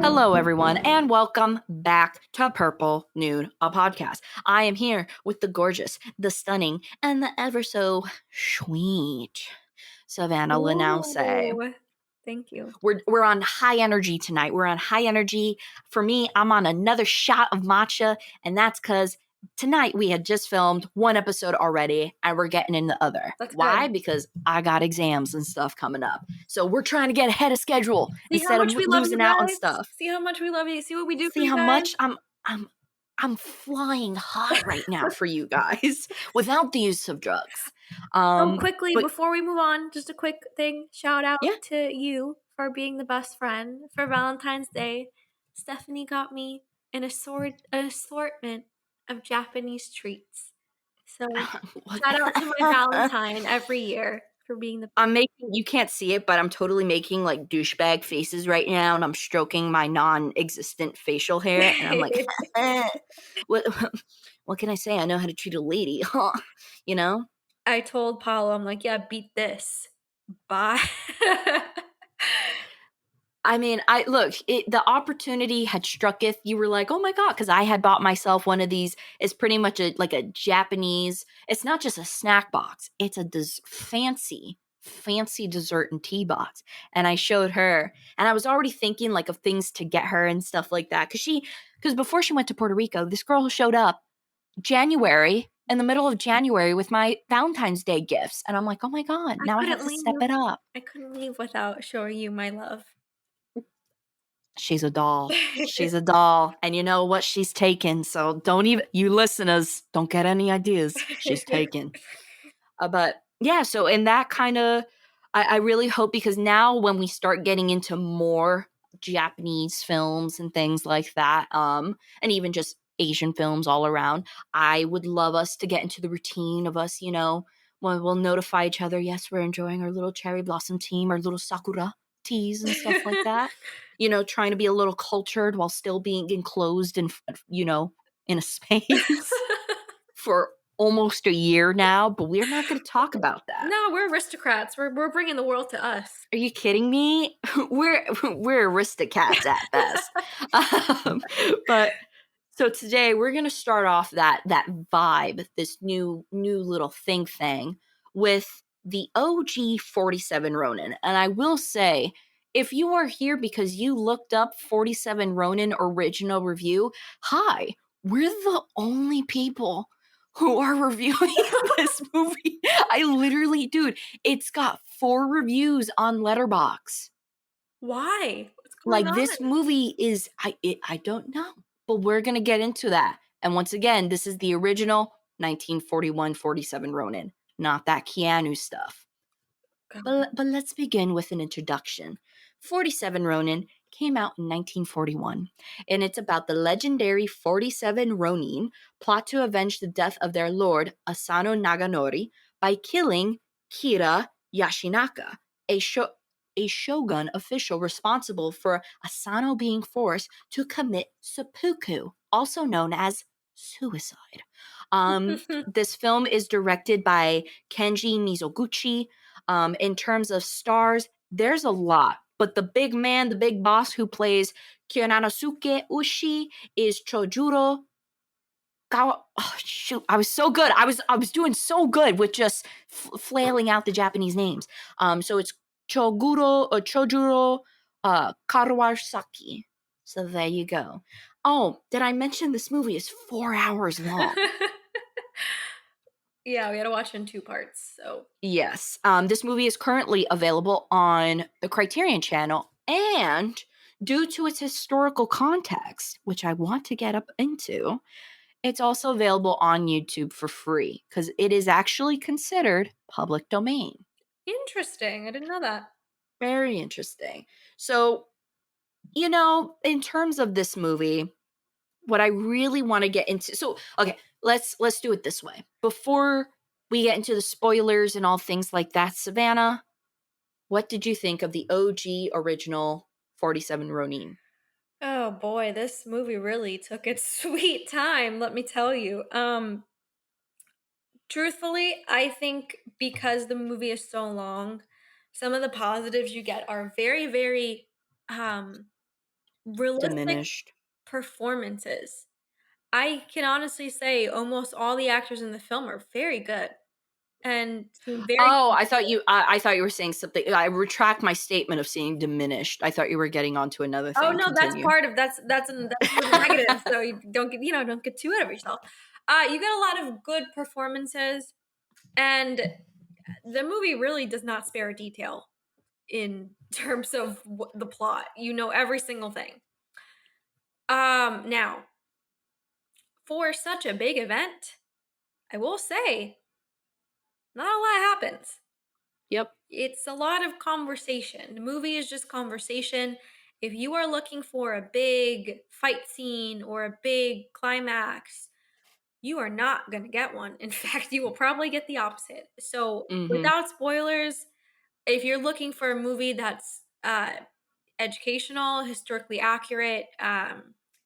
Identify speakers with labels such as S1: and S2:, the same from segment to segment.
S1: Hello, everyone, and welcome back to Purple Noon, a podcast. I am here with the gorgeous, the stunning, and the ever so sweet Savanna Lanausse.
S2: Ooh, thank you.
S1: We're on high energy tonight. We're on high energy. For me, I'm on another shot of matcha, and that's because tonight we had just filmed one episode already, and we're getting in the other.
S2: That's
S1: Why?
S2: good.
S1: Because I got exams and stuff coming up, so we're trying to get ahead of schedule
S2: See how
S1: instead of
S2: much we love you
S1: losing out on
S2: guys?
S1: stuff.
S2: See how much we love you? See what we do for
S1: See
S2: you
S1: how
S2: guys?
S1: much I'm flying high right now for you guys without the use of drugs.
S2: Quickly,
S1: But
S2: before we move on, just a quick thing. Shout out
S1: yeah,
S2: to you for being the best friend. For Valentine's Day, Stephanie got me an assortment of Japanese treats. So shout out to my Valentine every year for being the
S1: I'm making, you can't see it, but I'm totally making like douchebag faces right now, and I'm stroking my non-existent facial hair, and I'm like, what, what can I say? I know how to treat a lady, you know?
S2: I told Paulo, I'm like, yeah, beat this. Bye.
S1: I mean, the opportunity had struck if you were like, oh my God, because I had bought myself one of these. It's pretty much like a Japanese, it's not just a snack box, it's a fancy dessert and tea box. And I showed her, and I was already thinking like of things to get her and stuff like that. Because before she went to Puerto Rico, this girl showed up in the middle of January with my Valentine's Day gifts. And I'm like, oh my God, now I have to step it up.
S2: I couldn't leave without showing you my love.
S1: She's a doll. She's a doll. And you know what? She's taken. So don't even, you listeners, don't get any ideas. She's taken. But yeah, so in that kind of, I really hope, because now when we start getting into more Japanese films and things like that, and even just Asian films all around, I would love us to get into the routine of us, we'll notify each other, yes, we're enjoying our little cherry blossom team, our little sakura teas and stuff like that. Trying to be a little cultured while still being enclosed in a space for almost a year now, but we're not going to talk about that.
S2: No, we're aristocrats. We're bringing the world to us.
S1: Are you kidding me? We're aristocrats at best. But so today we're going to start off that vibe, this new little thing with the OG 47 Ronin. And I will say, if you are here because you looked up 47 Ronin original review, hi, we're the only people who are reviewing this movie. I literally, dude, it's got 4 reviews on Letterboxd.
S2: Why? What's going on?
S1: This movie is, I don't know, but we're gonna get into that. And once again, this is the original 1941 47 Ronin, not that Keanu stuff. But let's begin with an introduction. 47 Ronin came out in 1941, and it's about the legendary 47 Ronin plot to avenge the death of their lord, Asano Naganori, by killing Kira Yashinaka, a shogun official responsible for Asano being forced to commit seppuku, also known as suicide. This film is directed by Kenji Mizoguchi. In terms of stars, there's a lot, but the big man, the big boss who plays Kyonosuke Ushi is Chojuro. Oh, shoot, I was so good. I was doing so good with just flailing out the Japanese names. So it's Chojuro Kawasaki. So there you go. Oh, did I mention this movie is 4 hours long?
S2: Yeah, we had to watch it in 2 parts. So
S1: Yes. This movie is currently available on the Criterion Channel, and due to its historical context, which I want to get up into, it's also available on YouTube for free because it is actually considered public domain.
S2: interesting. I didn't know that.
S1: Very interesting. So, in terms of this movie, what I really want to get into. So, okay, let's do it this way. Before we get into the spoilers and all things like that, Savanna, what did you think of the OG original 47 Ronin?
S2: Oh boy, this movie really took its sweet time, let me tell you. Truthfully, I think because the movie is so long, some of the positives you get are very, very realistic
S1: Diminished.
S2: performances. I can honestly say almost all the actors in the film are very good and seem very
S1: Oh,
S2: comfortable.
S1: I thought you were saying something. I retract my statement of saying diminished. I thought you were getting onto another
S2: Oh,
S1: thing.
S2: no, that's
S1: Continue.
S2: part of that's one of the negatives, so you don't get too out of yourself. You get a lot of good performances, and the movie really does not spare a detail in terms of the plot. You know every single thing. Now, for such a big event, I will say, not a lot happens.
S1: Yep.
S2: It's a lot of conversation. The movie is just conversation. If you are looking for a big fight scene or a big climax, you are not going to get one. In fact, you will probably get the opposite. So,
S1: Mm-hmm.
S2: without spoilers, if you're looking for a movie that's educational, historically accurate,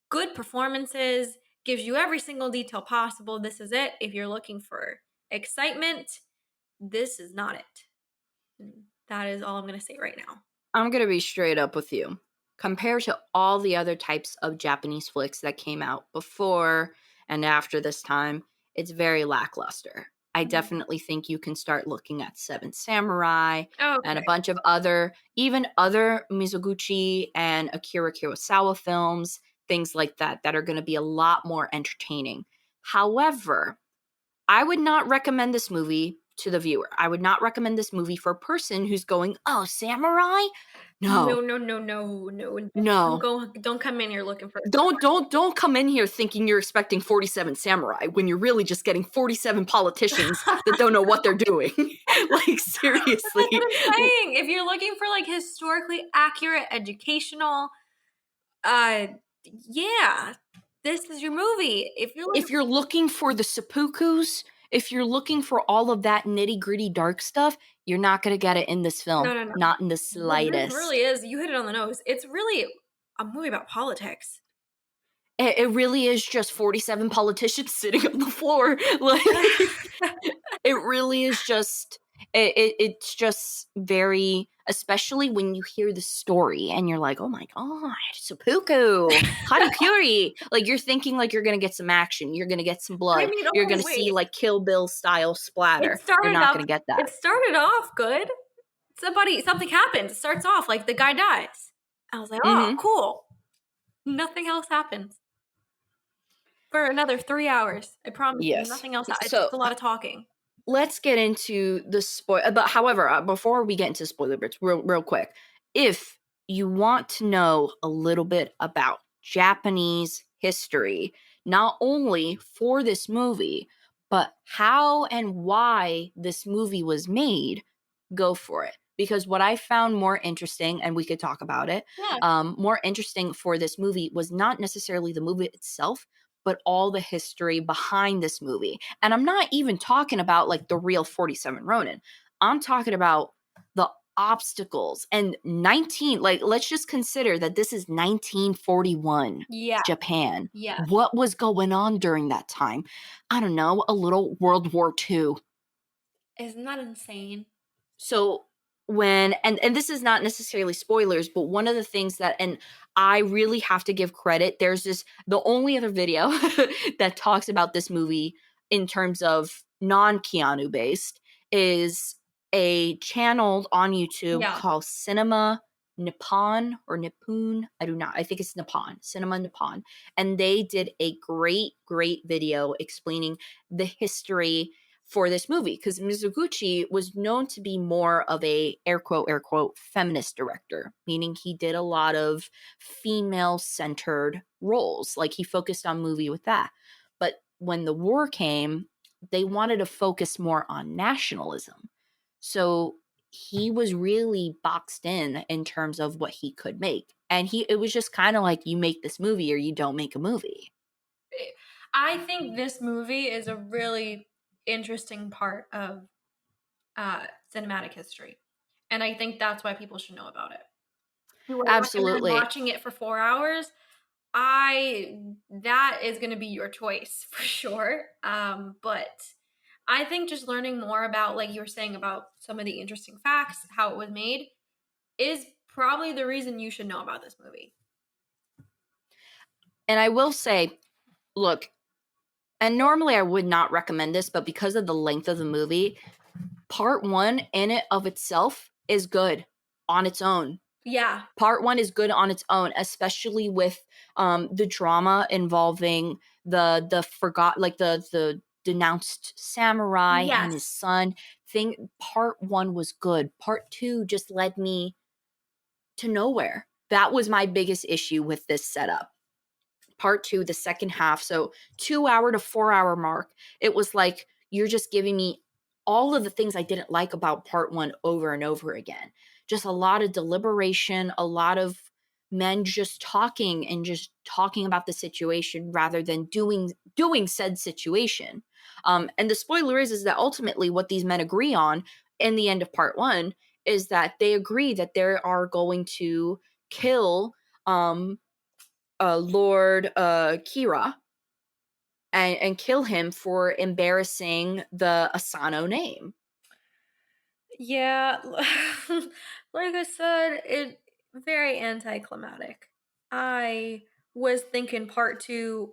S2: good performances, gives you every single detail possible, this is it. If you're looking for excitement, this is not it. That is all I'm going to say right now.
S1: I'm gonna be straight up with you. Compared to all the other types of Japanese flicks that came out before and after this time, it's very lackluster. I definitely think you can start looking at Seven Samurai and a
S2: Okay.
S1: bunch of other, even other Mizoguchi and Akira Kurosawa films, things like that, that are going to be a lot more entertaining. However, I would not recommend this movie to the viewer. I would not recommend this movie for a person who's going, "Oh, samurai?
S2: No,
S1: No.
S2: no, no, no, no.
S1: No.
S2: Don't come in here looking for
S1: Don't come in here thinking you're expecting 47 samurai when you're really just getting 47 politicians that don't know what they're doing." Like,
S2: That's what
S1: seriously.
S2: I'm saying. If you're looking for like historically accurate, educational, uh, yeah, this is your movie. If you're looking,
S1: If you're looking for the seppukus, if you're looking for all of that nitty-gritty dark stuff, you're not going to get it in this
S2: no,
S1: film.
S2: no, no.
S1: Not in the
S2: This really
S1: slightest.
S2: is. You hit it on the nose. It's really a movie about politics.
S1: It really is just 47 politicians sitting on the floor. Like, it really is just it's just very, especially when you hear the story and you're like, "Oh my god, seppuku, harikuri." Like, you're thinking like you're gonna get some action, you're gonna get some
S2: I
S1: blood,
S2: mean,
S1: you're
S2: okay,
S1: gonna see
S2: wait.
S1: like Kill Bill style
S2: It
S1: splatter. You're
S2: started
S1: not
S2: off.
S1: gonna get
S2: It
S1: that.
S2: started off good. Something happens. It starts off like the guy dies. I was like, oh,
S1: Mhm.
S2: cool. Nothing else happens for another 3 hours. I promise you,
S1: Yes.
S2: nothing else. It's
S1: So
S2: just a lot of talking.
S1: let's get into the spoil. But however, before we get into spoiler bits, real quick, if you want to know a little bit about Japanese history, not only for this movie, but how and why this movie was made, go for it. Because what I found more interesting, and we could talk about it,
S2: Yeah.
S1: more interesting for this movie was not necessarily the movie itself, but all the history behind this movie. And I'm not even talking about like the real 47 Ronin. I'm talking about the obstacles and 19, like, let's just consider that this is 1941
S2: Yeah.
S1: Japan.
S2: Yeah.
S1: What was going on during that time? I don't know, a little World War II.
S2: Isn't that insane?
S1: So when, and this is not necessarily spoilers, but one of the things that, and I really have to give credit, there's this, the only other video that talks about this movie in terms of non-Keanu based is a channel on YouTube
S2: Yeah.
S1: called Cinema Nippon or Nippon. I do not, I think it's Nippon, Cinema Nippon. And they did a great video explaining the history for this movie, because Mizoguchi was known to be more of a air quote feminist director, meaning he did a lot of female centered roles. Like, he focused on movie with that. But when the war came, they wanted to focus more on nationalism. So he was really boxed in terms of what he could make. And it was just kind of like, you make this movie or you don't make a movie.
S2: I think this movie is a really interesting part of cinematic history. And I think that's why people should know about it. Do I recommend
S1: Absolutely.
S2: watching it for 4 hours? That is going to be your choice for sure. But I think just learning more about, like you were saying, about some of the interesting facts, how it was made, is probably the reason you should know about this movie.
S1: And I will say, look, and normally I would not recommend this, but because of the length of the movie, part one in it of itself is good on its own.
S2: Yeah.
S1: Part one is good on its own, especially with the drama involving the denounced samurai and his
S2: Yes.
S1: son thing. Part one was good. Part two just led me to nowhere. That was my biggest issue with this setup. Part two, the second half, so 2 hour to 4 hour mark, it was like you're just giving me all of the things I didn't like about part one over and over again. Just a lot of deliberation, a lot of men just talking and just talking about the situation rather than doing said situation. And the spoiler is that ultimately what these men agree on in the end of part one is that they agree that they are going to kill Lord Kira and kill him for embarrassing the Asano name.
S2: Yeah. Like I said, it very anticlimactic. I was thinking part two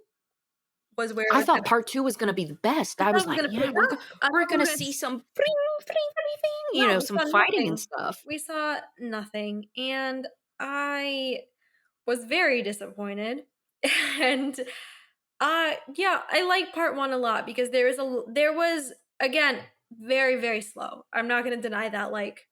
S2: was where it
S1: I
S2: was
S1: thought
S2: gonna
S1: part two was going to be the best.
S2: I
S1: I
S2: thought
S1: was
S2: it was
S1: like,
S2: gonna
S1: yeah,
S2: pick up. I
S1: we're
S2: thought we
S1: going
S2: were
S1: to
S2: gonna
S1: see some fling, fling, fling, fling,
S2: no, we
S1: some
S2: saw
S1: fighting and
S2: nothing.
S1: stuff.
S2: We saw nothing, and I was very disappointed. And yeah, I like part one a lot because there was again very very slow. I'm not gonna deny that. Like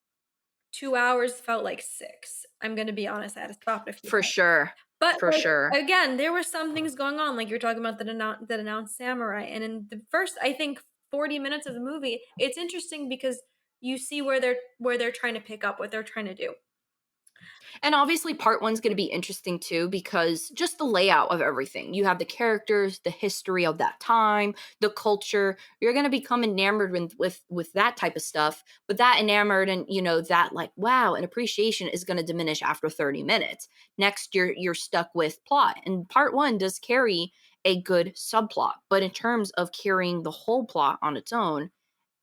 S2: 2 hours felt like six. I'm gonna be honest. I had to stop it a few
S1: For
S2: times.
S1: sure.
S2: But
S1: For
S2: like
S1: sure.
S2: again, there were some things going on. Like you're talking about the denounced samurai, and in the first, I think 40 minutes of the movie, it's interesting because you see where they're trying to pick up, what they're trying to do.
S1: And obviously, part one's going to be interesting too because just the layout of everything. You have the characters, the history of that time, the culture. You're going to become enamored with that type of stuff. But that enamored and that like wow and appreciation is going to diminish after 30 minutes. Next, you're stuck with plot, and part one does carry a good subplot. But in terms of carrying the whole plot on its own,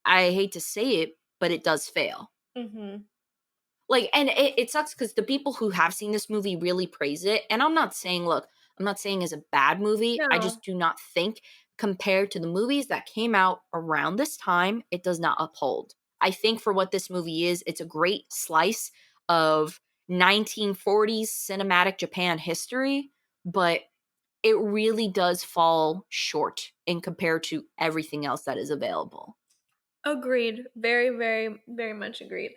S1: I hate to say it, but it does fail.
S2: Mm-hmm.
S1: Like, and it sucks because the people who have seen this movie really praise it. And I'm not saying, look, I'm not saying it's a bad movie. I
S2: No,
S1: just do not think, compared to the movies that came out around this time, it does not uphold. I think for what this movie is, it's a great slice of 1940s cinematic Japan history, but it really does fall short in compared to everything else that is available.
S2: agreed. Very, very, very much agreed.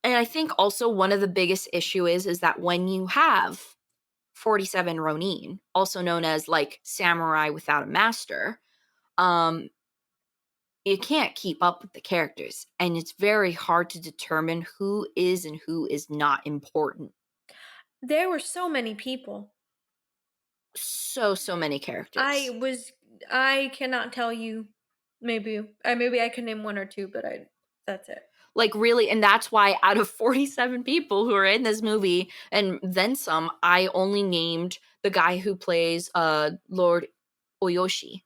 S1: And I think also one of the biggest issue is that when you have 47 Ronin, also known as like samurai without a master, um, you can't keep up with the characters. And it's very hard to determine who is and who is not important.
S2: There were so many people.
S1: So many
S2: I
S1: characters.
S2: was I cannot tell you. Maybe I can name one or two, but I that's it.
S1: Like really, and that's why out of 47 people who are in this movie and then some, I only named the guy who plays Lord Oyoshi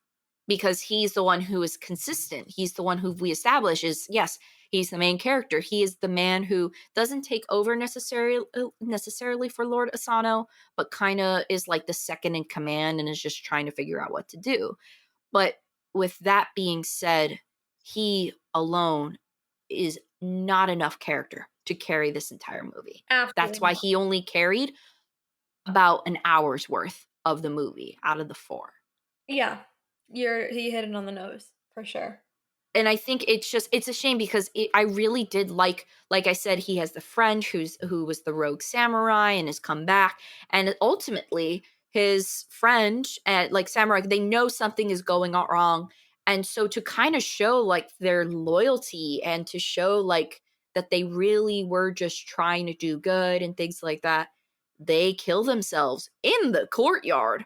S1: because he's the one who is consistent. He's the one who we establish is yes, he's the main character. He is the man who doesn't take over necessarily for Lord Asano, but kind of is like the second in command and is just trying to figure out what to do. But with that being said, he alone is not enough character to carry this entire movie. That's
S2: Absolutely
S1: why
S2: not.
S1: he only carried about an hour's worth of the movie out of the four.
S2: Yeah. He hit it on the nose for sure.
S1: And I think it's a shame because I really did like I said, he has the friend who was the rogue samurai and has come back, and ultimately his friend and like samurai, they know something is going on wrong, and so to kind of show like their loyalty and to show like that they really were just trying to do good and things like that, they kill themselves in the courtyard,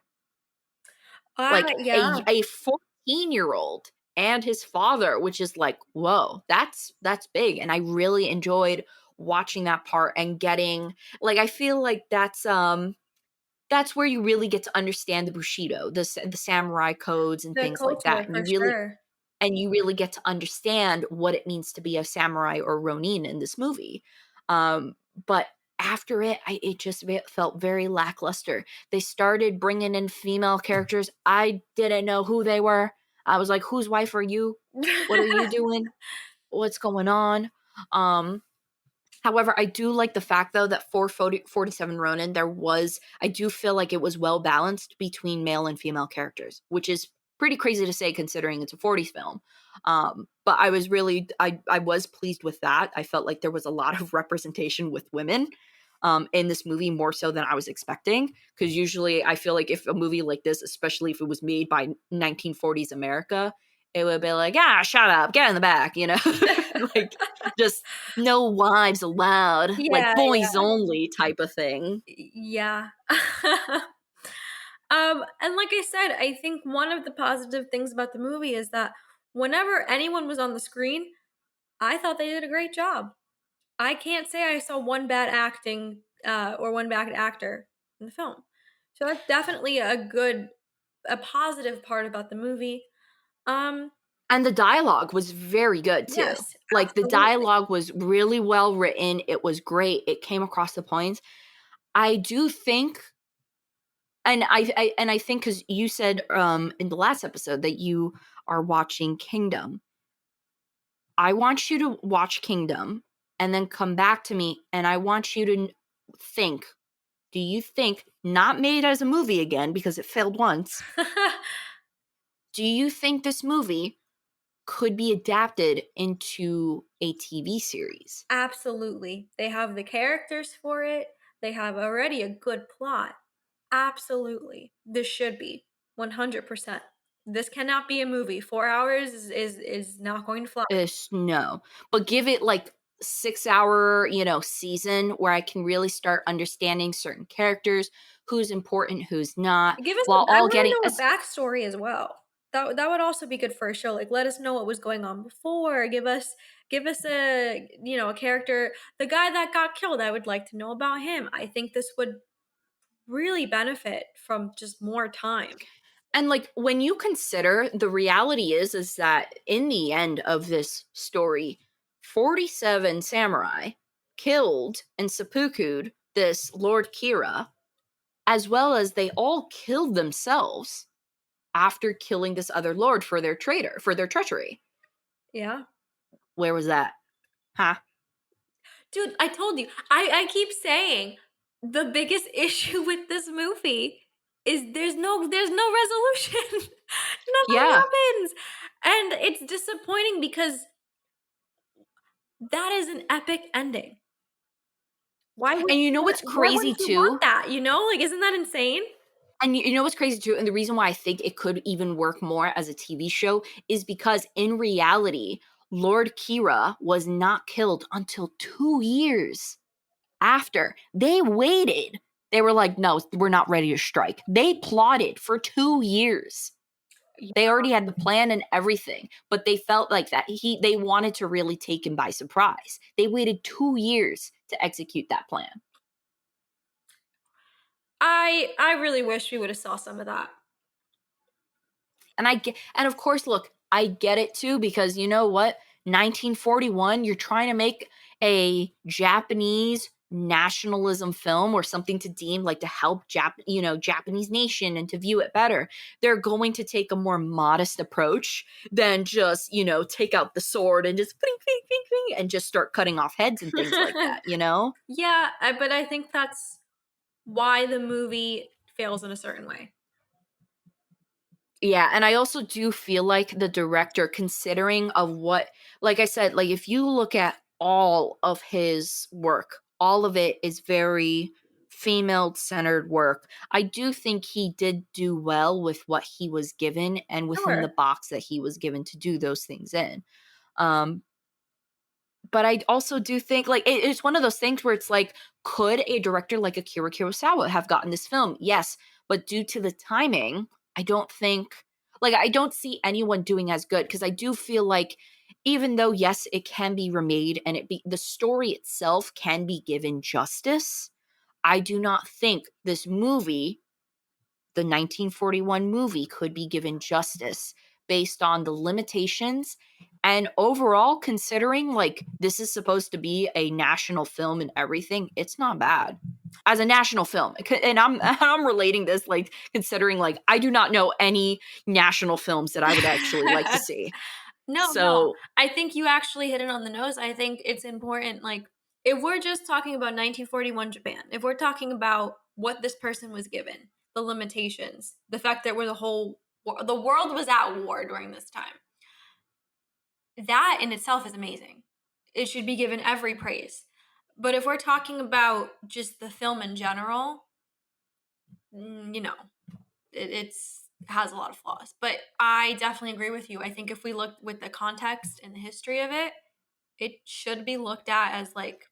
S1: like
S2: Yeah.
S1: a 14-year-old and his father, which is like whoa, that's big. And I really enjoyed watching that part and getting like I feel like that's where you really get to understand the bushido, the samurai codes and
S2: The
S1: things like that,
S2: culture for sure.
S1: and you really get to understand what it means to be a samurai or ronin in this movie. But after it just felt very lackluster. They started bringing in female characters. I didn't know who they were. I was like, whose wife are you? What are you doing? What's going on? Um, However, I do like the fact though that for 47 Ronin, I do feel like it was well balanced between male and female characters, which is pretty crazy to say considering it's a 40s film. But I was pleased with that. I felt like there was a lot of representation with women in this movie, more so than I was expecting. Because usually I feel like if a movie like this, especially if it was made by 1940s America, it would be like, shut up, get in the back, like just no wives allowed, like
S2: Yeah,
S1: boys only type of thing.
S2: yeah. And like I said, I think one of the positive things about the movie is that whenever anyone was on the screen, I thought they did a great job. I can't say I saw one bad acting or one bad actor in the film. So that's definitely a positive part about the movie. Um,
S1: And the dialogue was very good too.
S2: yes,
S1: Like the
S2: absolutely.
S1: dialogue was really well written. It was great. It came across the points. I do think, and I think because you said in the last episode that you are watching Kingdom. I want you to watch Kingdom and then come back to me, and I want you to think. Do you think, not made as a movie again because it failed once, do you think this movie could be adapted into a TV series?
S2: Absolutely. They have the characters for it. They have already a good plot. Absolutely. This should be 100%. This cannot be a movie. 4 hours is not going to fly.
S1: No. But give it like 6 hour, season where I can really start understanding certain characters, who's important, who's not,
S2: Give us
S1: while
S2: I
S1: all
S2: wanna
S1: getting
S2: know a backstory as well. That would also be good for a show, like, let us know what was going on before, give us a, a character the guy that got killed, I would like to know about him. I think this would really benefit from just more time.
S1: and like when you consider the reality is that in the end of this story, 47 samurai killed and seppuku'd this Lord Kira, as well as they all killed themselves after killing this other lord for their treachery.
S2: Yeah.
S1: Where was that? Huh?
S2: Dude, I told you. I keep saying the biggest issue with this movie is there's no resolution. Nothing
S1: Yeah.
S2: happens. And it's disappointing because that is an epic ending.
S1: And you know what's
S2: Why
S1: crazy
S2: wouldn't you want
S1: too?
S2: that, you know? Like, isn't that insane?
S1: And you know what's crazy too? And the reason why I think it could even work more as a TV show is because in reality, Lord Kira was not killed until 2 years after. They waited. They were like, no, we're not ready to strike. They plotted for 2 years.
S2: Yeah.
S1: They already had the plan and everything, but they felt like that they wanted to really take him by surprise. They waited 2 years to execute that plan.
S2: I really wish we would have saw some of that.
S1: And of course, look, I get it too because you know what? 1941, you're trying to make a Japanese nationalism film or something to deem like to help Japanese nation and to view it better. They're going to take a more modest approach than just, take out the sword and just ping, ping, ping, ping, and just start cutting off heads and things like that, you know?
S2: Yeah, but I think that's why the movie fails in a certain way.
S1: Yeah, and I also do feel like the director, considering of what, like I said, like if you look at all of his work, all of it is very female-centered work. I do think he did do well with what he was given and within the
S2: Sure.
S1: box that he was given to do those things in. Um, but I also do think like it's one of those things where it's like, could a director like Akira Kurosawa have gotten this film? Yes, but due to the timing, I don't think I don't see anyone doing as good because I do feel like even though yes, it can be remade and the story itself can be given justice, I do not think this movie, the 1941 movie, could be given justice based on the limitations and overall, considering like this is supposed to be a national film and everything, it's not bad as a national film. And I'm relating this like considering like I do not know any national films that I would actually like to see.
S2: No. I think you actually hit it on the nose. I think it's important. Like, if we're just talking about 1941 Japan, if we're talking about what this person was given, the limitations, the fact that the world was at war during this time, that in itself is amazing. It should be given every praise. But if we're talking about just the film in general, you know, it's has a lot of flaws. But I definitely agree with you. I think if we look with the context and the history of it, it should be looked at as like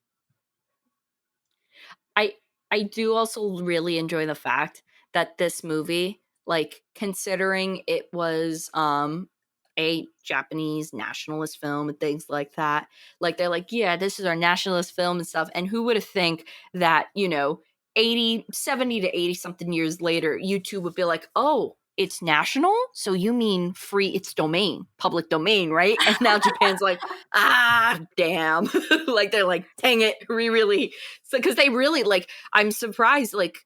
S1: I do also really enjoy the fact that this movie, like considering it was a Japanese nationalist film and things like that, like they're like, yeah, this is our nationalist film and stuff. And who would have think that, 70 to 80 something years later, YouTube would be like, oh, it's national? So you mean free, it's domain, public domain, right? And now Japan's like, damn. Like they're like, dang it, we really, so because they really like, I'm surprised, like,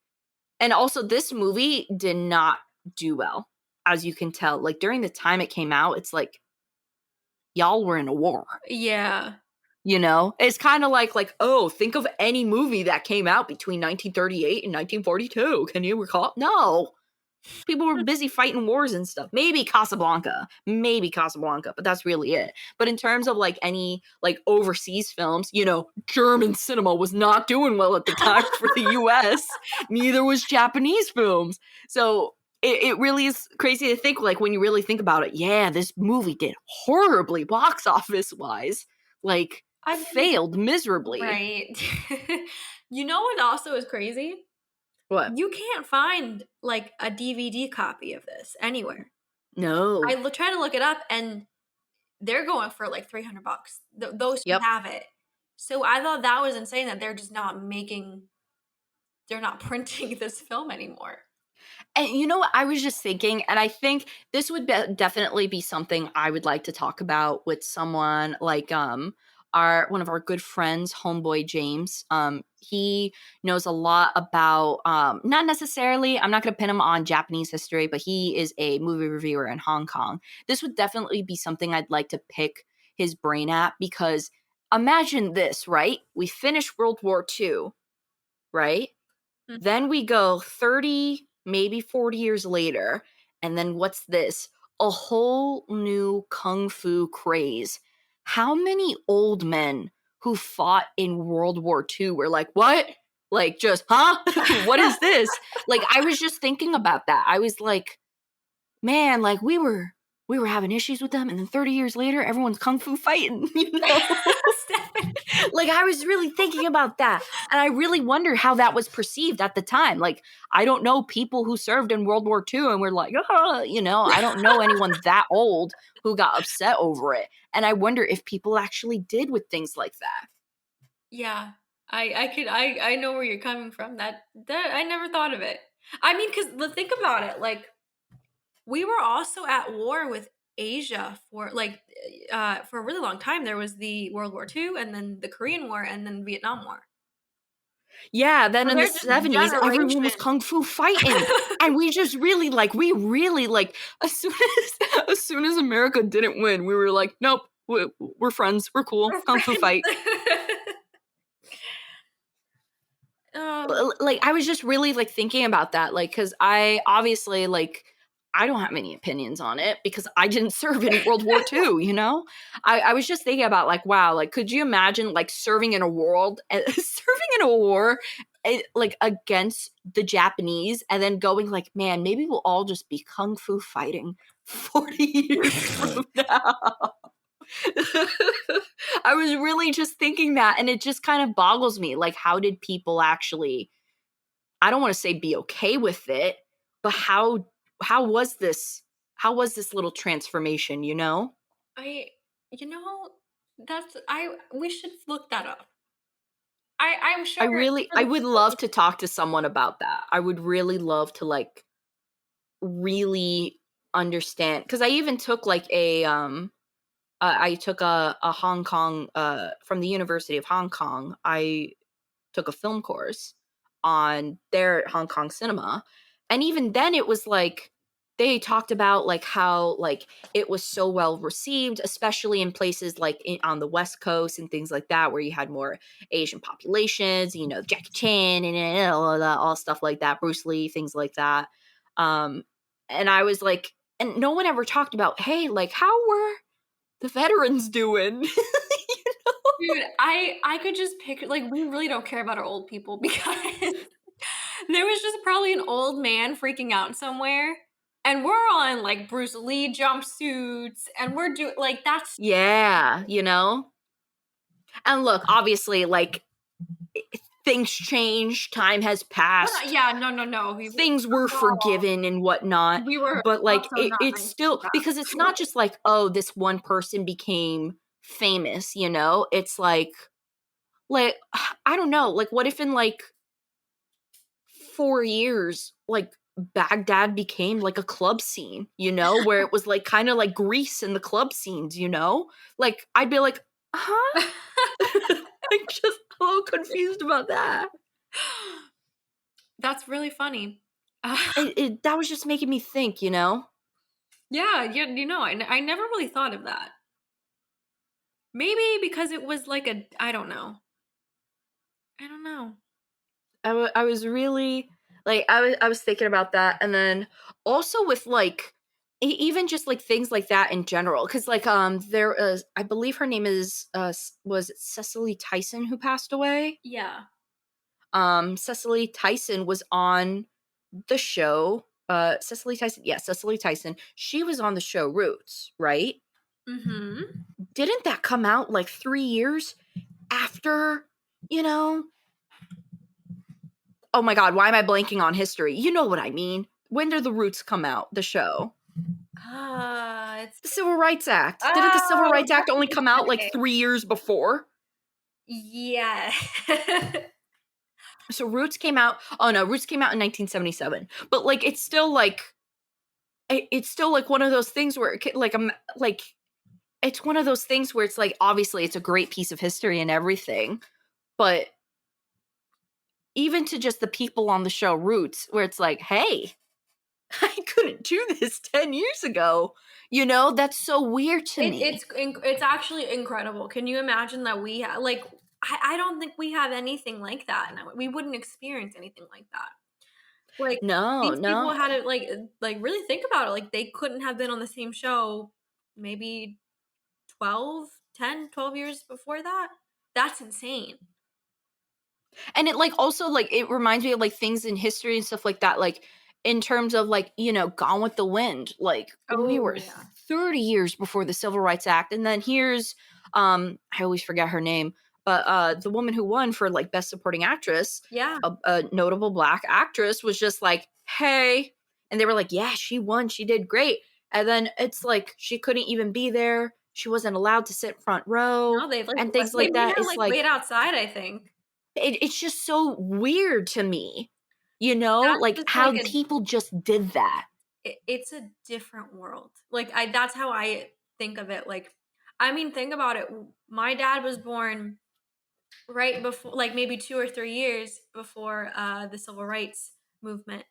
S1: and also this movie did not do well, as you can tell. Like during the time it came out, it's like y'all were in a war.
S2: yeah.
S1: It's kind of like, oh, think of any movie that came out between 1938 and 1942. Can you recall? No. People were busy fighting wars and stuff. Maybe Casablanca, but that's really it. But in terms of like any like overseas films, German cinema was not doing well at the time for the US. Neither was Japanese films. So it really is crazy to think, like, when you really think about it, yeah, this movie did horribly box office wise. Like, failed miserably.
S2: Right. You know what also is crazy?
S1: What?
S2: You can't find like a DVD copy of this anywhere.
S1: No.
S2: I try to look it up and they're going for like $300. Those who
S1: Yep.
S2: have it. So I thought that was insane that they're not printing this film anymore.
S1: And you know what? I was just thinking, and I think this would definitely be something I would like to talk about with someone like one of our good friends, homeboy James. He knows a lot about not necessarily, I'm not going to pin him on Japanese history, but he is a movie reviewer in Hong Kong. This would definitely be something I'd like to pick his brain at, because imagine this, right? We finish World War II, right?
S2: Mhm.
S1: Then we go 30, maybe 40 years later, and then what's this? A whole new kung fu craze. How many old men who fought in World War II were like, what? Like, just, huh? What is this? Like, I was just thinking about that. I was like, man, like, we were having issues with them, and then 30 years later, everyone's kung fu fighting, Like, I was really thinking about that, and I really wonder how that was perceived at the time. Like, I don't know people who served in World War II and were like, I don't know anyone that old who got upset over it, and I wonder if people actually did with things like that.
S2: Yeah. I know where you're coming from. That I never thought of it. I mean, because think about it. Like, we were also at war with Asia for for a really long time. There was the World War II, and then the Korean War, and then Vietnam War.
S1: Yeah, then
S2: So
S1: in the
S2: they're just
S1: 70s, everyone was
S2: generations.
S1: kung fu fighting. And we really like, as soon as America didn't win, we were like, nope, we're friends, we're cool, kung fu fight. Like, I was just really like thinking about that, like, because I obviously, like, I don't have any opinions on it because I didn't serve in World War II. I was just thinking about, like, wow, like, could you imagine like serving in a war like against the Japanese, and then going like, man, maybe we'll all just be kung fu fighting 40 years from now. I was really just thinking that, and it just kind of boggles me. Like, how did people actually, I don't want to say be okay with it, but how was this little transformation,
S2: I, you know, we should look that up. I'm sure.
S1: I would love to talk to someone about that. I would really love to, like, really understand, because I even took like I took a Hong Kong from the University of Hong Kong. I took a film course on their Hong Kong cinema, and even then it was like they talked about like how like it was so well received, especially in places like on the West Coast and things like that, where you had more Asian populations, you know, Jackie Chan and all stuff like that, Bruce Lee, things like that. um and I was like, and no one ever talked about, hey, like, how were the veterans doing?
S2: Dude, I could just pick, like, we really don't care about our old people because there was just probably an old man freaking out somewhere, and we're on like Bruce Lee jumpsuits, and we're doing like that's
S1: Yeah, you know? And look, obviously, like, things change, time has passed,
S2: yeah, no.
S1: things were forgiven and whatnot,
S2: We were
S1: but like
S2: also not
S1: it's
S2: nice to
S1: still, because it's not just like, oh, this one person became famous, you know? It's like I don't know, like, what if in like 4 years, like, Baghdad became like a club scene, you know, where it was like kind of like Greece in the club scenes, you know? Like, I'd be like, huh? I'm just a little confused about that.
S2: That's really funny.
S1: That was just making me think, you know?
S2: Yeah, you know, I never really thought of that. Maybe because it was like a, I don't know. I don't know.
S1: I was really like, I was thinking about that, and then also with like even just like things like that in general, because like there is, I believe her name is was it Cecily Tyson who passed away?
S2: Yeah.
S1: Cecily Tyson was on the show. Cecily Tyson, yeah, Cecily Tyson. She was on the show Roots, right?
S2: Mm-hmm.
S1: Didn't that come out like 3 years after, you know? Oh my god, why am I blanking on history? You know what I mean. When did the Roots come out, the show?
S2: It's
S1: The Civil Rights Act. Didn't the Civil
S2: oh,
S1: Rights Act
S2: that's
S1: only
S2: what
S1: come
S2: you're
S1: out like
S2: saying.
S1: 3 years before?
S2: Yeah.
S1: So Roots came out, oh no, Roots came out in 1977. But like it's still like it's still like one of those things where like I'm like it's one of those things where it's like, obviously it's a great piece of history and everything, but even to just the people on the show Roots, where it's like, hey, I couldn't do this 10 years ago. You know, that's so weird to me.
S2: It's actually incredible. Can you imagine that we like I don't think we have anything like that, and we wouldn't experience anything like that. Like
S1: No,
S2: these people
S1: no.
S2: had to like really think about it. Like they couldn't have been on the same show maybe 12 years before that. That's insane.
S1: And it like also like it reminds me of like things in history and stuff like that, like in terms of like, you know, Gone with the Wind. Like we
S2: Oh
S1: were
S2: yeah.
S1: 30 years before the Civil Rights Act, and then here's I always forget her name, but the woman who won for like best supporting actress,
S2: Yeah.
S1: a notable black actress, was just like, hey, and they were like, yeah, she won, she did great. And then it's like she couldn't even be there, she wasn't allowed to sit front row
S2: No, they
S1: and things
S2: they
S1: like
S2: made
S1: that.
S2: her
S1: It's
S2: like
S1: like
S2: wait outside, I think.
S1: it's just so weird to me, you know,
S2: That's
S1: like
S2: just
S1: how
S2: like a
S1: people just did that.
S2: it's a different world. Like I that's how I think of it. Like I mean, think about it. My dad was born right before, like maybe 2 or 3 years before the civil rights movement,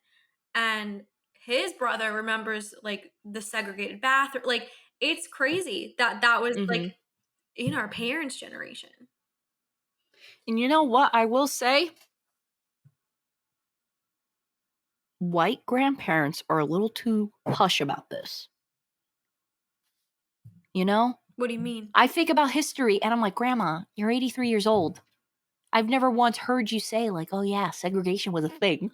S2: and his brother remembers like the segregated bathroom. Like it's crazy that that was like
S1: Hmm.
S2: in our parents' generation.
S1: And you know what I will say? White grandparents are a little too hush about this. You know?
S2: What do you mean?
S1: I think about history and I'm like, Grandma, you're 83 years old. I've never once heard you say, like, oh yeah, segregation was a thing.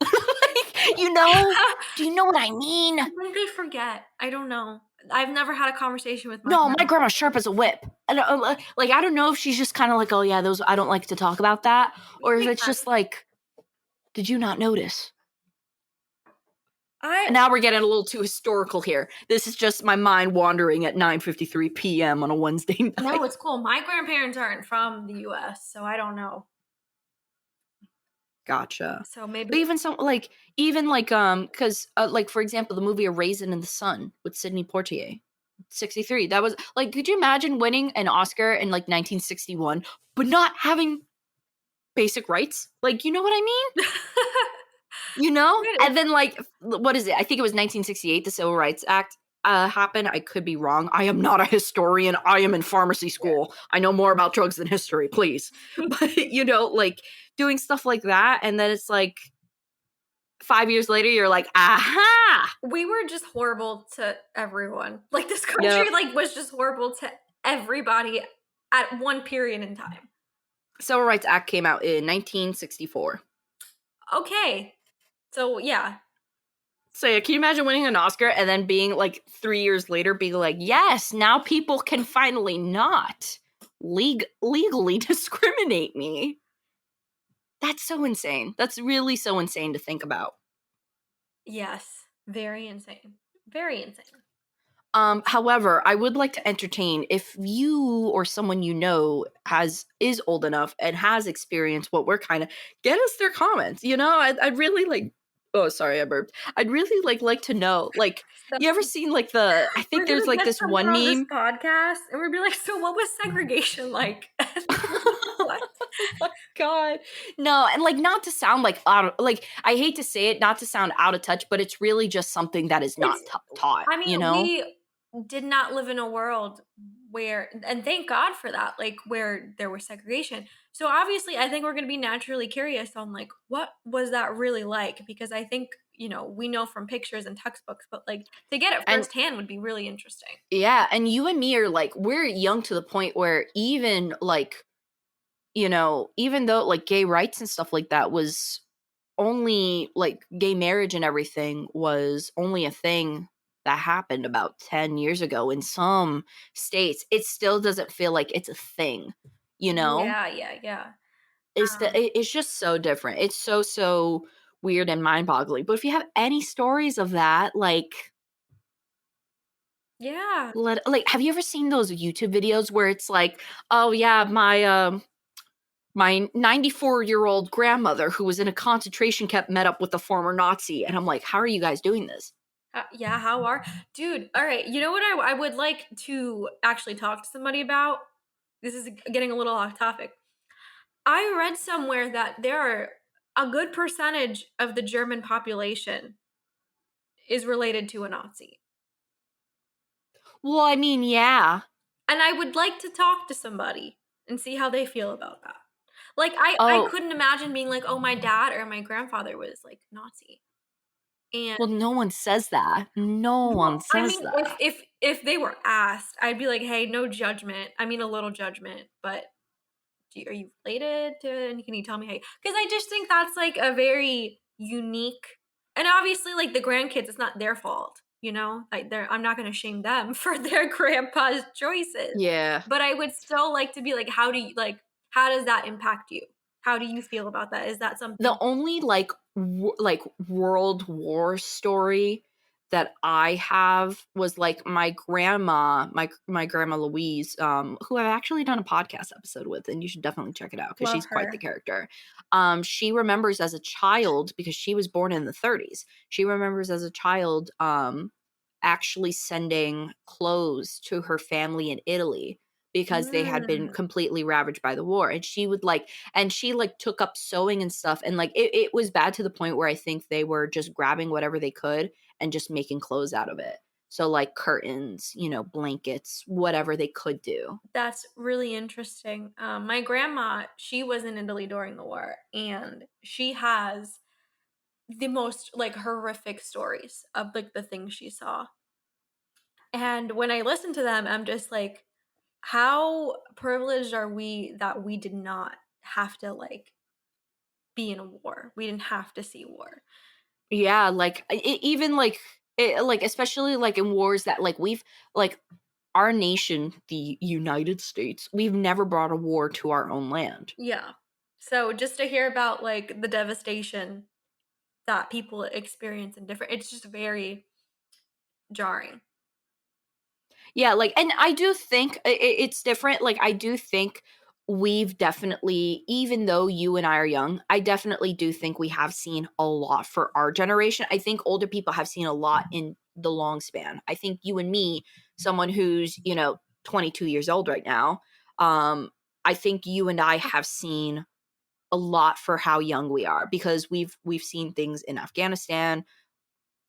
S1: Like, you know? Do you know what I mean?
S2: I think they forget. I don't know. I've never had a conversation with my
S1: No, my
S2: grandma.
S1: grandma's sharp as a whip. And, like, I don't know if she's just kind of like, oh yeah, those, I don't like to talk about that. Or if
S2: Makes
S1: it's just
S2: sense.
S1: like, did you not notice?
S2: I
S1: And now we're getting a little too historical here. This is just my mind wandering at 9:53 p.m. on a Wednesday night.
S2: No, it's cool. My grandparents aren't from the US, so I don't know.
S1: Gotcha.
S2: So maybe
S1: But even some like because like for example, the movie A Raisin in the Sun with Sidney Poitier, 63. That was like, could you imagine winning an Oscar in like 1961, but not having basic rights? Like, you know what I mean? You know?
S2: Good.
S1: And then like, what is it? I think it was 1968, the Civil Rights Act happened. I could be wrong. I am not a historian. I am in pharmacy school. I know more about drugs than history, please. But you know, like doing stuff like that, and then it's like 5 years later, you're like, aha!
S2: We were just horrible to everyone. Like this country
S1: Yep.
S2: like was just horrible to everybody at one period in time.
S1: Civil Rights Act came out in 1964.
S2: Okay. So yeah.
S1: So yeah, can you imagine winning an Oscar and then being like 3 years later, being like, yes, now people can finally not legally discriminate me. That's so insane. That's really so insane to think about.
S2: Yes. Very insane. Very insane.
S1: However, I would like to entertain if you or someone you know is old enough and has experienced what we're kind of, get us their comments. You know, I'd really like. Oh, sorry, I burped. I'd really like to know. Like,
S2: So
S1: you ever seen like the? I
S2: we're
S1: think there's
S2: gonna
S1: like
S2: get
S1: this
S2: someone
S1: one
S2: on this
S1: meme.
S2: podcast and we'll be like, so what was segregation like? What?
S1: Oh my god. No, and like not to sound like out of, like I hate to say it, not to sound out of touch, but it's really just something that is not
S2: It's
S1: taught,
S2: I
S1: you
S2: mean,
S1: know?
S2: we did not live in a world where, and thank God for that, like where there was segregation. So obviously, I think we're going to be naturally curious on like, what was that really like? Because I think, we know from pictures and textbooks, but like to get it
S1: And
S2: firsthand would be really interesting.
S1: yeah, and you and me are like we're young to the point where even like, even though like gay rights and stuff like that was only like gay marriage and everything was only a thing that happened about 10 years ago in some states, it still doesn't feel like it's a thing, you know?
S2: Yeah, yeah, yeah.
S1: It's just so different. It's so weird and mind-boggling. But if you have any stories of that, like
S2: Yeah.
S1: have you ever seen those YouTube videos where it's like, oh yeah, my 94-year-old grandmother who was in a concentration camp met up with a former Nazi, and I'm like, how are you guys doing this?
S2: Yeah, how are dude? All right, you know what I would like to actually talk to somebody about? This is getting a little off topic. I read somewhere that there are a good percentage of the German population is related to a Nazi.
S1: Well, I mean, yeah.
S2: And I would like to talk to somebody and see how they feel about that. Like I
S1: Oh,
S2: couldn't imagine being like, "Oh, my dad or my grandfather was like Nazi." And
S1: well, no one says that. No one
S2: well, I
S1: says
S2: mean, if
S1: that.
S2: if if they were asked, I'd be like, "Hey, no judgment. I mean, a little judgment, but are you related to, and can you tell me how because I just think that's like a very unique, and obviously like the grandkids, it's not their fault, like I'm not going to shame them for their grandpa's choices,
S1: Yeah.
S2: but I would still like to be like, how does that impact you? How do you feel about that? Is that
S1: The
S2: something?
S1: only like like World War story that I have was like my grandma, my grandma Louise, who I've actually done a podcast episode with, and you should definitely check it out because
S2: Love
S1: she's quite the
S2: her.
S1: character. She remembers as a child because she was born in the 30s. She remembers as a child, actually sending clothes to her family in Italy because they had been
S2: Mm,
S1: completely ravaged by the war, and she would like and she like took up sewing and stuff, and like it was bad to the point where I think they were just grabbing whatever they could and just making clothes out of it. So like curtains, blankets, whatever they could do.
S2: that's really interesting. My grandma, she was in Italy during the war, and she has the most like horrific stories of like the things she saw. And when I listen to them, I'm just like, how privileged are we that we did not have to like be in a war? We didn't have to see war.
S1: Yeah, like even like like especially like in wars that like we've like our nation, the United States, we've never brought a war to our own land.
S2: Yeah. So just to hear about like the devastation that people experience in different, it's just very jarring.
S1: Yeah, like, and I do think it's different. Like, I do think we've definitely, even though you and I are young, I definitely do think we have seen a lot for our generation. I think older people have seen a lot in the long span. I think you and me, someone who's, 22 years old right now, I think you and I have seen a lot for how young we are, because we've seen things in Afghanistan,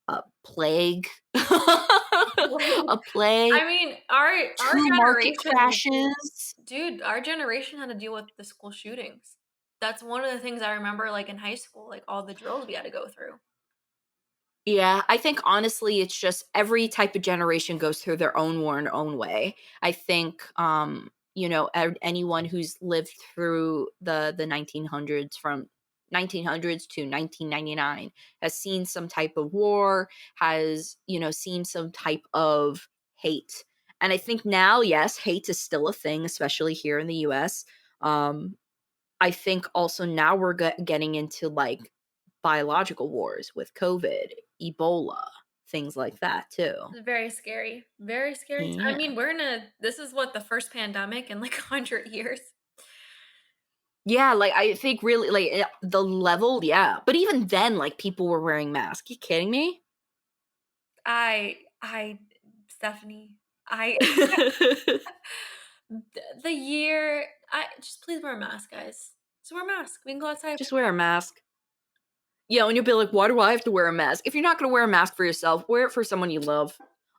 S1: a plague, a plague,
S2: I mean, our
S1: two market
S2: generation,
S1: crashes.
S2: dude, our generation had to deal with the school shootings. That's one of the things I remember, like in high school, like all the drills we had to go through.
S1: Yeah, I think honestly it's just every type of generation goes through their own war in their own way. I think anyone who's lived through the 1900s, from 1900s to 1999, has seen some type of war, has, seen some type of hate. And I think now, yes, hate is still a thing, especially here in the US. I think also now we're getting into like biological wars with COVID, Ebola, things like that too.
S2: Very scary. Very scary. I
S1: Yeah.
S2: mean, this is what, the first pandemic in like 100 years.
S1: Yeah, like I think really like the level, yeah. But even then, like people were wearing masks. You kidding me?
S2: Stephanie, I, the year, just please wear a mask, guys. Just wear a mask. We can go outside.
S1: Just wear a mask. Yeah, and you'll be like, why do I have to wear a mask? If you're not going to wear a mask for yourself, wear it for someone you love,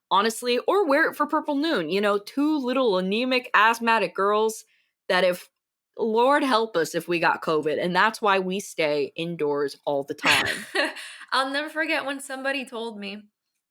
S1: honestly, or wear it for Purple Noon. Two little anemic, asthmatic girls that, if Lord help us if we got COVID, and that's why we stay indoors all the time.
S2: I'll never forget when somebody told me,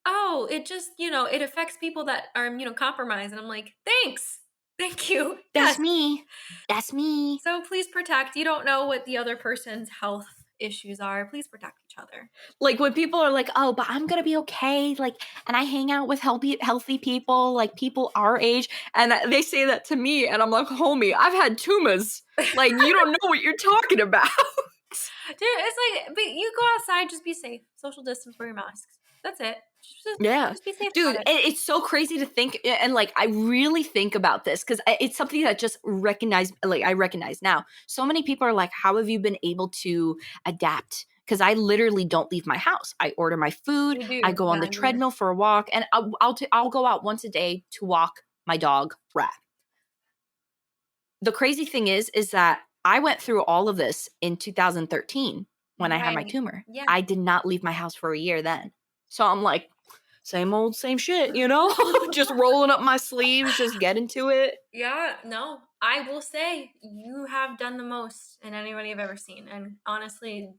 S2: "Oh, it just, it affects people that are, compromised." And I'm like, "Thanks. Thank you. Yes.
S1: That's me. That's me.
S2: So please protect. You don't know what the other person's health issues are. Please protect each other."
S1: Like when people are like, "Oh, but I'm gonna be okay," like, and I hang out with healthy people, like people our age, and they say that to me, and I'm like, "Homie, I've had tumors. Like, you don't know what you're talking about."
S2: Dude, it's like, but you go outside, just be safe. Social distance, wear your masks. That's it. Just,
S1: Yeah.
S2: just be safe
S1: Dude,
S2: about it.
S1: it's so crazy to think, and like I really think about this because it's something that just I recognize now. So many people are like, "How have you been able to adapt?" Because I literally don't leave my house. I order my food,
S2: You
S1: I
S2: do.
S1: go on
S2: Yeah,
S1: the
S2: you.
S1: treadmill for a walk, and I'll go out once a day to walk my dog Rat. The crazy thing is that I went through all of this in 2013 when I had my
S2: Right.
S1: tumor.
S2: Yeah.
S1: I did not leave my house for a year then. So I'm like, same old, same shit, just rolling up my sleeves, just getting to it.
S2: Yeah, no, I will say you have done the most in anybody I've ever seen. And honestly,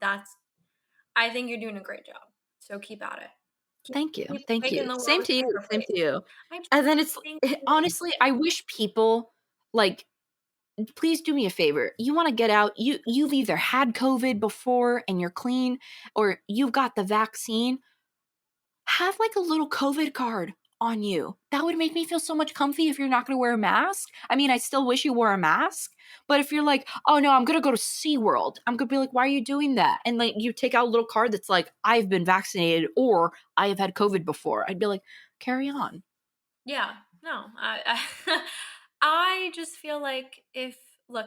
S2: I think you're doing a great job. So keep at it. Keep,
S1: Thank you.
S2: keep
S1: Thank
S2: making
S1: you.
S2: the world
S1: Same
S2: a
S1: to you.
S2: better
S1: Same
S2: place.
S1: to you.
S2: I
S1: And then it's
S2: think
S1: honestly, I wish people like, please do me a favor. You want to get out. You've either had COVID before and you're clean, or you've got the vaccine. Have like a little COVID card on you. That would make me feel so much comfy if you're not going to wear a mask. I mean, I still wish you wore a mask, but if you're like, "Oh no, I'm going to go to SeaWorld," I'm going to be like, "Why are you doing that?" And like you take out a little card that's like, "I've been vaccinated," or "I have had COVID before." I'd be like, "Carry on."
S2: yeah, no, I just feel like, look,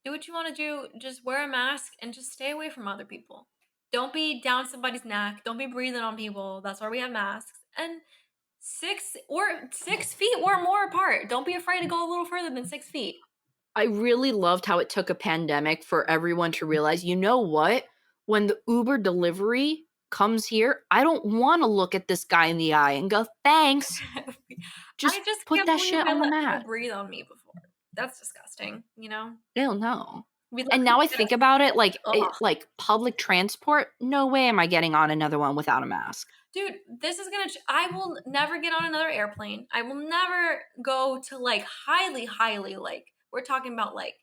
S2: do what you want to do, just wear a mask and just stay away from other people. Don't be down somebody's neck. Don't be breathing on people. That's why we have masks. And 6 feet or more apart. Don't be afraid to go a little further than 6 feet.
S1: I really loved how it took a pandemic for everyone to realize, you know what? When the Uber delivery comes here, I don't want to look at this guy in the eye and go, "Thanks."
S2: I
S1: Just
S2: just
S1: put
S2: can't
S1: that
S2: believe
S1: shit
S2: I
S1: on the
S2: let people
S1: mat.
S2: breathe on me before. That's disgusting, you know?
S1: Hell no.
S2: We let
S1: And now
S2: people
S1: I
S2: get us.
S1: think about it,
S2: Ugh.
S1: like public transport, no way am I getting on another one without a mask.
S2: Dude, this is gonna. I will never get on another airplane. I will never go to like highly, like, we're talking about like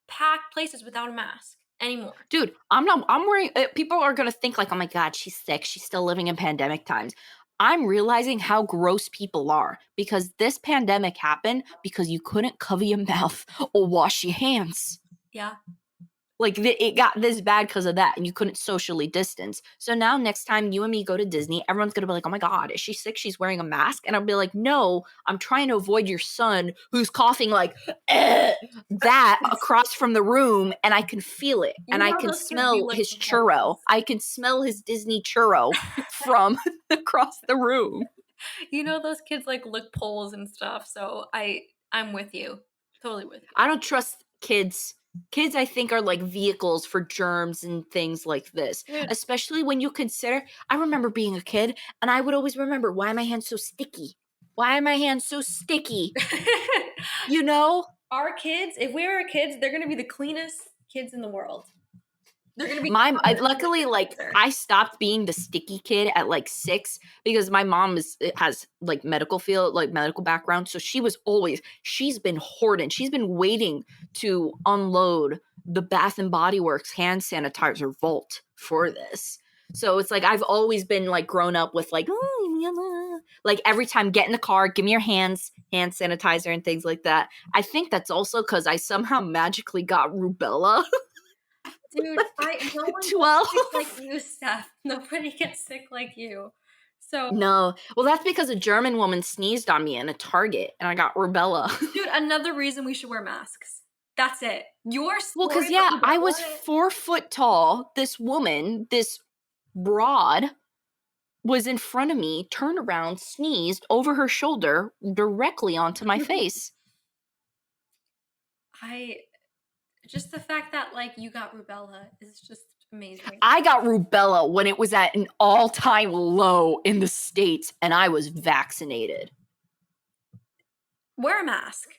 S2: packed places without a mask anymore.
S1: Dude, I'm wearing, people are gonna think like, "Oh my god, she's sick, she's still living in pandemic times." I'm realizing how gross people are because this pandemic happened because you couldn't cover your mouth or wash your hands.
S2: Yeah.
S1: Like, it got this bad because of that, and you couldn't socially distance. So now next time you and me go to Disney, everyone's going to be like, oh my God, is she sick? She's wearing a mask? And I'll be like, no, I'm trying to avoid your son who's coughing like that across from the room, and I can feel it. And I can smell his churro. I can smell his Disney churro from across the room.
S2: You know those kids like lick poles and stuff, so I'm with you. Totally with you.
S1: I don't trust kids. Kids, I think, are like vehicles for germs and things like this, especially when you consider, I remember being a kid and I would always remember, why are my hands so sticky? Why are my hands so sticky? You know?
S2: Our kids, if we were kids, they're going to be the cleanest kids in the world. They're going to be
S1: luckily, like, I stopped being the sticky kid at like 6 because my mom has like medical background. So she's been hoarding. She's been waiting to unload the Bath and Body Works hand sanitizer vault for this. So it's like, I've always been like grown up with like, like every time get in the car, give me your hand sanitizer and things like that. I think that's also because I somehow magically got rubella.
S2: Dude, no one
S1: 12
S2: gets sick like you, Steph. Nobody gets sick like you. So
S1: no, well, that's because a German woman sneezed on me in a Target, and I got rubella.
S2: Dude, another reason we should wear masks. That's it.
S1: Well, because I was 4 foot tall. This woman, this broad, was in front of me, turned around, sneezed over her shoulder directly onto my face.
S2: Just the fact that like you got rubella is just amazing.
S1: I got rubella when it was at an all-time low in the States, and I was vaccinated.
S2: Wear a mask.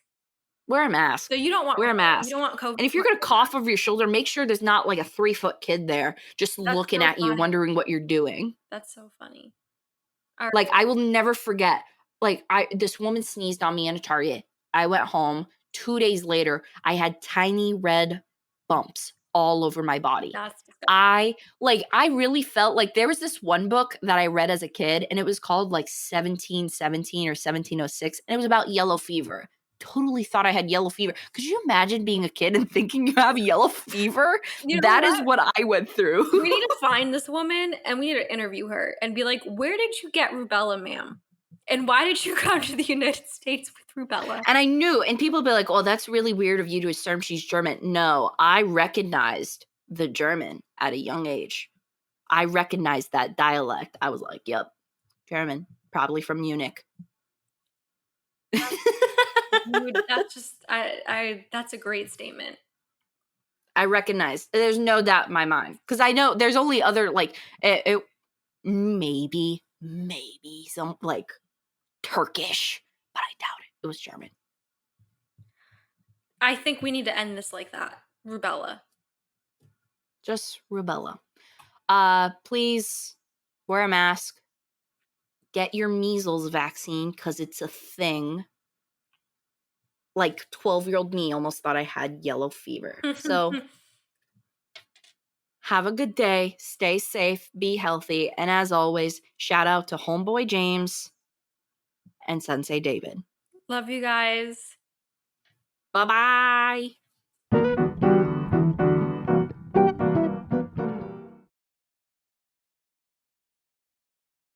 S1: Wear a mask.
S2: So you don't want
S1: wear a mask.
S2: You don't want COVID.
S1: And if you're gonna cough over your shoulder, make sure there's not like a 3-foot kid there just looking at you, wondering what you're doing.
S2: That's so funny.
S1: Like, I will never forget. Like, this woman sneezed on me in a Target. I went home. 2 days later, I had tiny red bumps all over my body.
S2: That's disgusting.
S1: I really felt like there was this one book that I read as a kid, and it was called like 1717 or 1706, and it was about yellow fever. Totally thought I had yellow fever. Could you imagine being a kid and thinking you have yellow fever? That is what I went through.
S2: We need to find this woman and we need to interview her and be like, where did you get rubella, ma'am? And why did you come to the United States with rubella?
S1: And I knew, and people would be like, oh, that's really weird of you to assume she's German. No, I recognized the German at a young age. I recognized that dialect. I was like, yep, German, probably from Munich.
S2: Dude, that's just, that's a great statement.
S1: I recognize. There's no doubt in my mind. Because I know there's only other, like, maybe some, like, Turkish, but I doubt it. It was German.
S2: I think we need to end this like that. Rubella.
S1: Just rubella. Please wear a mask. Get your measles vaccine because it's a thing. Like 12-year-old me almost thought I had yellow fever. So have a good day. Stay safe. Be healthy. And as always, shout out to Homeboy James and Sensei David.
S2: Love you guys.
S1: Bye-bye.